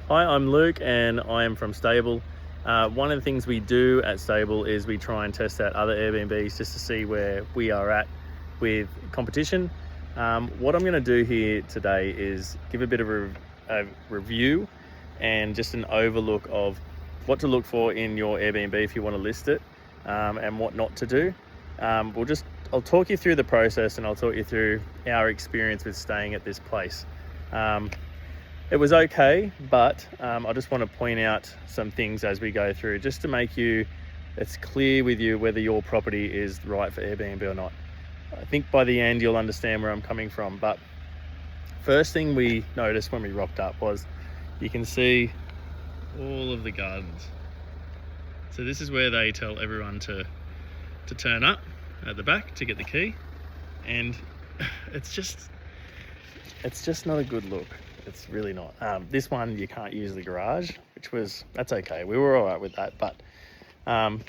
Hi, I'm Luke and I am from Stable. One of the things we do at Stable is we try and test out other Airbnbs just to see where we are at with competition. What I'm going to do here today is give a bit of a review and just an overlook of what to look for in your Airbnb if you want to list it, and what not to do. I'll talk you through the process and I'll talk you through our experience with staying at this place. It was okay, but I just want to point out some things as we go through, just to make it's clear with you whether your property is right for Airbnb or not. I think by the end you'll understand where I'm coming from. But first thing we noticed when we rocked up was you can see all of the gardens. So this is where they tell everyone to turn up at the back to get the key, and it's just not a good look. It's really not. This one you can't use the garage, that's okay. We were all right with that. But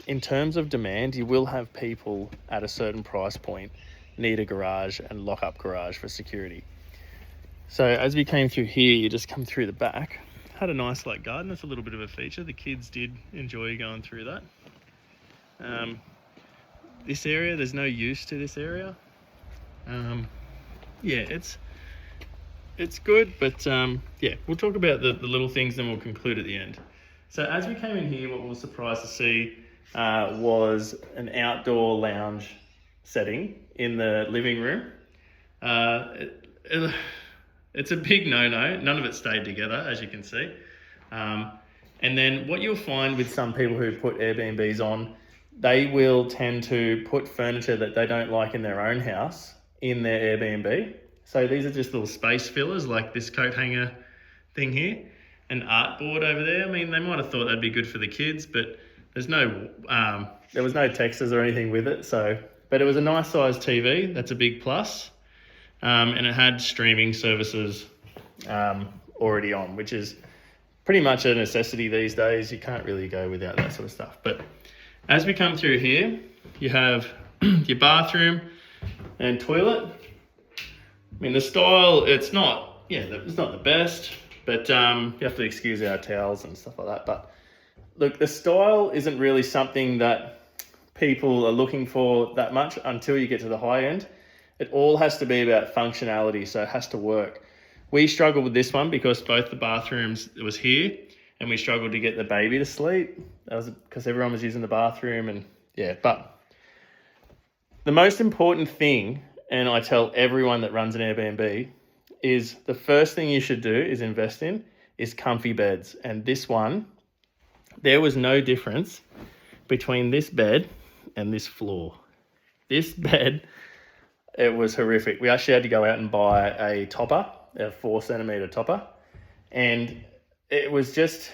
in terms of demand, you will have people at a certain price point need a garage and lock up garage for security. So as we came through here, you just come through the back. Had a nice garden. It's a little bit of a feature. The kids did enjoy going through that. This area, there's no use to this area. It's good, but we'll talk about the little things, then we'll conclude at the end. So as we came in here, what we were surprised to see was an outdoor lounge setting in the living room. It's a big no-no. None of it stayed together, as you can see. And then what you'll find with some people who put Airbnbs on, they will tend to put furniture that they don't like in their own house in their Airbnb. So these are just little space fillers, like this coat hanger thing here, an art board over there. I mean, they might have thought that'd be good for the kids, but there was no textures or anything with it. But it was a nice sized TV. That's a big plus. And it had streaming services already on, which is pretty much a necessity these days. You can't really go without that sort of stuff. But as we come through here, you have your bathroom and toilet. I mean, the style, it's not the best, but you have to excuse our towels and stuff like that. But look, the style isn't really something that people are looking for that much until you get to the high end. It all has to be about functionality, so it has to work. We struggled with this one because both the bathrooms, it was here, and we struggled to get the baby to sleep. That was because everyone was using the bathroom, but the most important thing, and I tell everyone that runs an Airbnb, is the first thing you should do is invest in is comfy beds. And this one, there was no difference between this bed and this floor. This bed, it was horrific. We actually had to go out and buy a topper, a 4-centimeter topper. And it was just,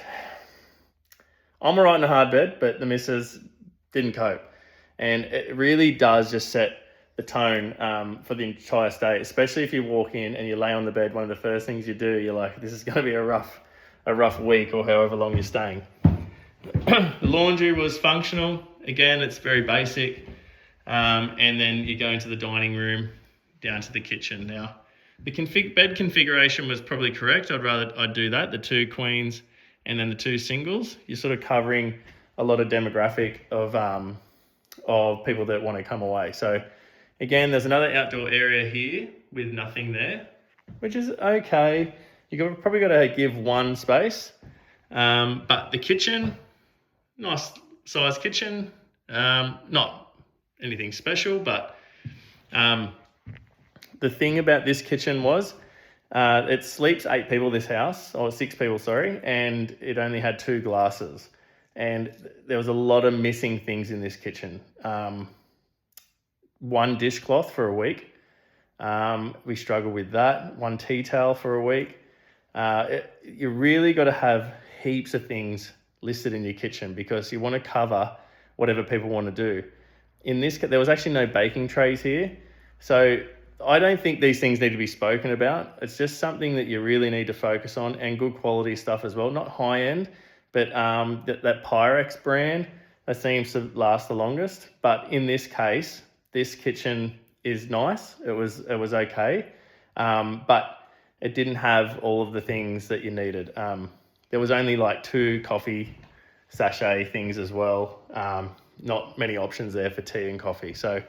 I'm all right in a hard bed, but the missus didn't cope. And it really does just set the tone for the entire stay, especially if you walk in and you lay on the bed. One of the first things you do, you're like, this is going to be a rough week or however long you're staying. The laundry was functional. Again, it's very basic. And then you go into the dining room, down to the kitchen. Now, the bed configuration was probably correct. I'd do that, the 2 queens and then the 2 singles. You're sort of covering a lot of demographic of people that want to come away. So again, there's another outdoor area here with nothing there, which is okay. You've probably got to give one space. But the kitchen, nice size kitchen, not anything special, but the thing about this kitchen was it sleeps 8 people, this house, or 6 people, sorry, and it only had 2 glasses. And there was a lot of missing things in this kitchen. 1 dishcloth for a week. We struggled with that. 1 tea towel for a week. You really got to have heaps of things listed in your kitchen because you want to cover whatever people want to do. In this, there was actually no baking trays here. So I don't think these things need to be spoken about. It's just something that you really need to focus on, and good quality stuff as well. Not high end, but that Pyrex brand, that seems to last the longest. But in this case, this kitchen is nice. It was okay, but it didn't have all of the things that you needed. there was only like 2 coffee sachet things as well. Not many options there for tea and coffee. So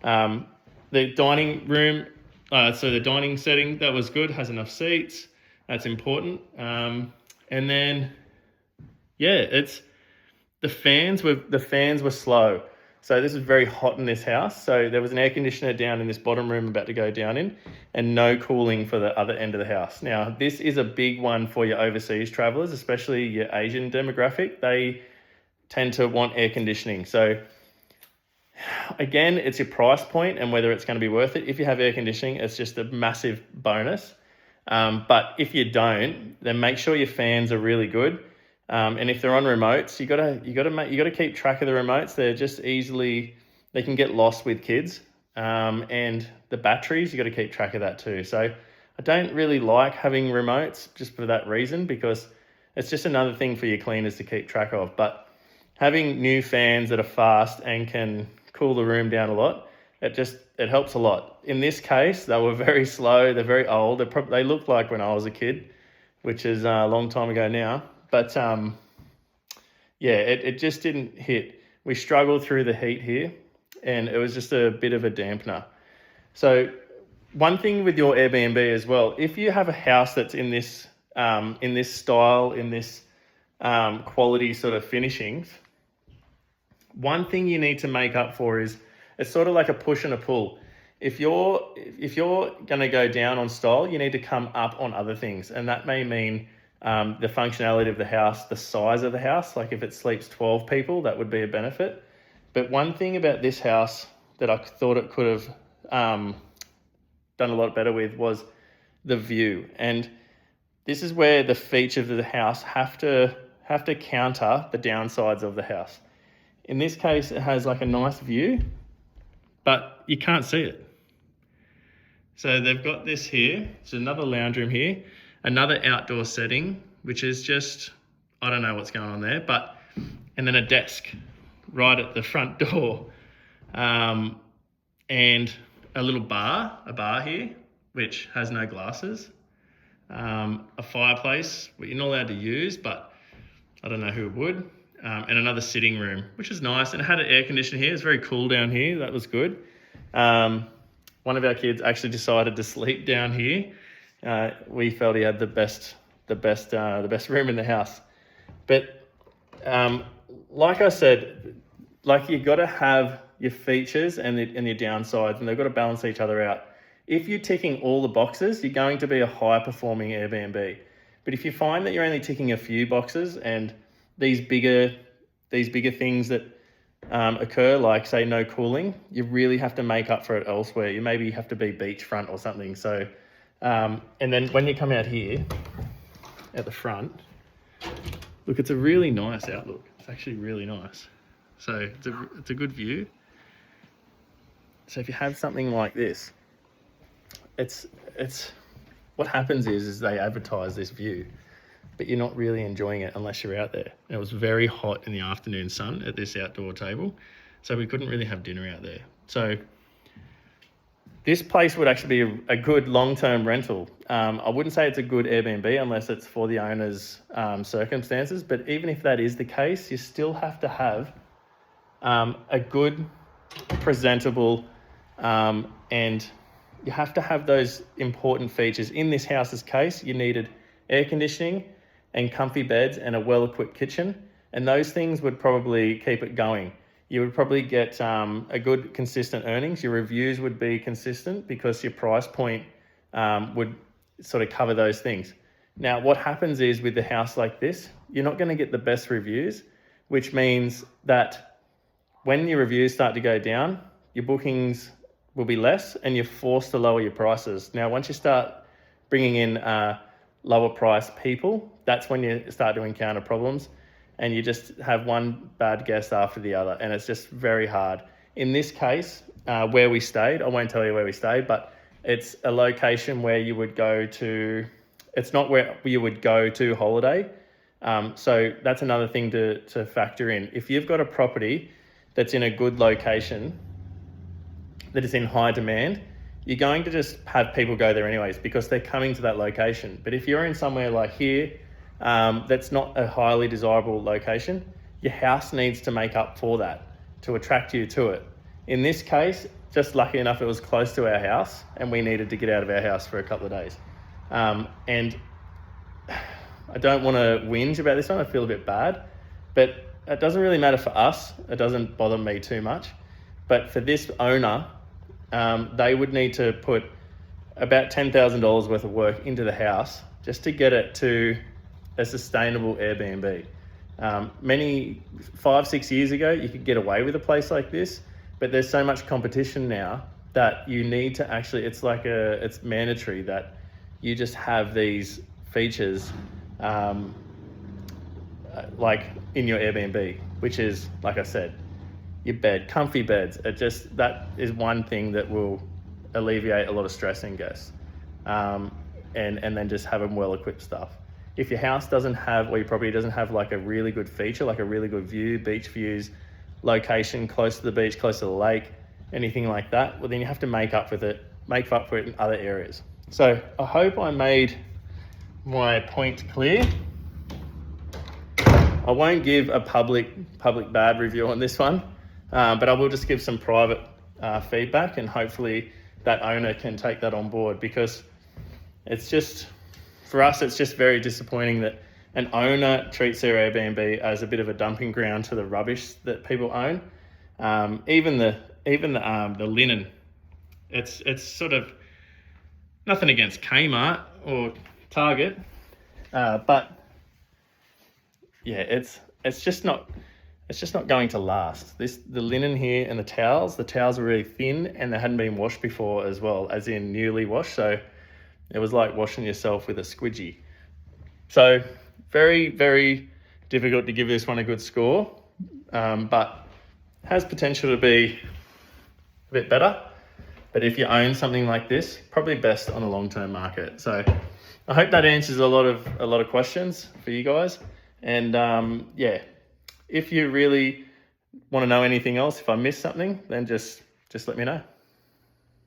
the dining room, so the dining setting, that was good, has enough seats. That's important. And then, it's the fans were slow. So this was very hot in this house. So there was an air conditioner down in this bottom room about to go down in, and no cooling for the other end of the house. Now, this is a big one for your overseas travelers, especially your Asian demographic. They tend to want air conditioning. So again, it's your price point and whether it's going to be worth it. If you have air conditioning, it's just a massive bonus. But if you don't, then make sure your fans are really good. And if they're on remotes, you gotta keep track of the remotes. They're just they can get lost with kids. And the batteries, you got to keep track of that too. So I don't really like having remotes just for that reason, because it's just another thing for your cleaners to keep track of. But having new fans that are fast and can cool the room down a lot, it helps a lot. In this case, they were very slow. They're very old. They look like when I was a kid, which is a long time ago now. But it just didn't hit. We struggled through the heat here, and it was just a bit of a dampener. So one thing with your Airbnb as well, if you have a house that's in this style, in this quality sort of finishings, one thing you need to make up for is it's sort of like a push and a pull. If you're going to go down on style, you need to come up on other things, and that may mean the functionality of the house, the size of the house. Like if it sleeps 12 people, that would be a benefit. But one thing about this house that I thought it could have done a lot better with was the view. And this is where the features of the house have to counter the downsides of the house. In this case, it has like a nice view, but you can't see it. So they've got this here. It's another lounge room here, another outdoor setting, which is just, I don't know what's going on there, and then a desk right at the front door, and a little bar here, which has no glasses, a fireplace, which you're not allowed to use, but I don't know who would, and another sitting room, which is nice, and it had an air conditioner here. It's very cool down here. That was good. One of our kids actually decided to sleep down here. We felt he had the best room in the house. But like I said, like you got to have your features and your downsides, and they've got to balance each other out. If you're ticking all the boxes, you're going to be a high performing Airbnb. But if you find that you're only ticking a few boxes, and these bigger things that occur, like say no cooling, you really have to make up for it elsewhere. You maybe have to be beachfront or something. So, and then when you come out here at the front, look, it's a really nice outlook. It's actually really nice. So it's a good view. So if you have something like this, it's what happens is they advertise this view, but you're not really enjoying it unless you're out there. And it was very hot in the afternoon sun at this outdoor table, so we couldn't really have dinner out there. So this place would actually be a good long-term rental. I wouldn't say it's a good Airbnb unless it's for the owner's circumstances, but even if that is the case, you still have to have a good, presentable, and you have to have those important features. In this house's case, you needed air conditioning and comfy beds and a well-equipped kitchen, and those things would probably keep it going. You would probably get a good consistent earnings. Your reviews would be consistent because your price point would sort of cover those things. Now, what happens is with a house like this, you're not going to get the best reviews, which means that when your reviews start to go down, your bookings will be less and you're forced to lower your prices. Now, once you start bringing in lower price people, that's when you start to encounter problems, and you just have one bad guest after the other, and it's just very hard. In this case, where we stayed, I won't tell you where we stayed, but it's a location where you would go to, it's not where you would go to holiday. So that's another thing to factor in. If you've got a property that's in a good location, that is in high demand, you're going to just have people go there anyways because they're coming to that location. But if you're in somewhere like here, that's not a highly desirable location, your house needs to make up for that to attract you to it. In this case, just lucky enough, it was close to our house and we needed to get out of our house for a couple of days. And I don't want to whinge about this one. I feel a bit bad, but it doesn't really matter for us. It doesn't bother me too much. But for this owner, they would need to put about $10,000 worth of work into the house just to get it to a sustainable Airbnb. 5-6 years ago, you could get away with a place like this, but there's so much competition now that you need to actually, it's mandatory that you just have these features like in your Airbnb, which is, like I said, your bed, comfy beds. That is one thing that will alleviate a lot of stress in guests. And then just have them well-equipped stuff. If your house doesn't have, or your property doesn't have like a really good feature, like a really good view, beach views, location close to the beach, close to the lake, anything like that, well then you have to make up for it in other areas. So I hope I made my point clear. I won't give a public bad review on this one, but I will just give some private feedback, and hopefully that owner can take that on board, because it's just, for us, it's just very disappointing that an owner treats their Airbnb as a bit of a dumping ground to the rubbish that people own. Even the linen, it's sort of nothing against Kmart or Target, but yeah, it's just not going to last. The linen here and the towels are really thin and they hadn't been washed before as well, as in newly washed. So it was like washing yourself with a squidgy. So very, very difficult to give this one a good score, but has potential to be a bit better. But if you own something like this, probably best on a long-term market. So I hope that answers a lot of questions for you guys. And yeah, if you really want to know anything else, if I missed something, then just let me know.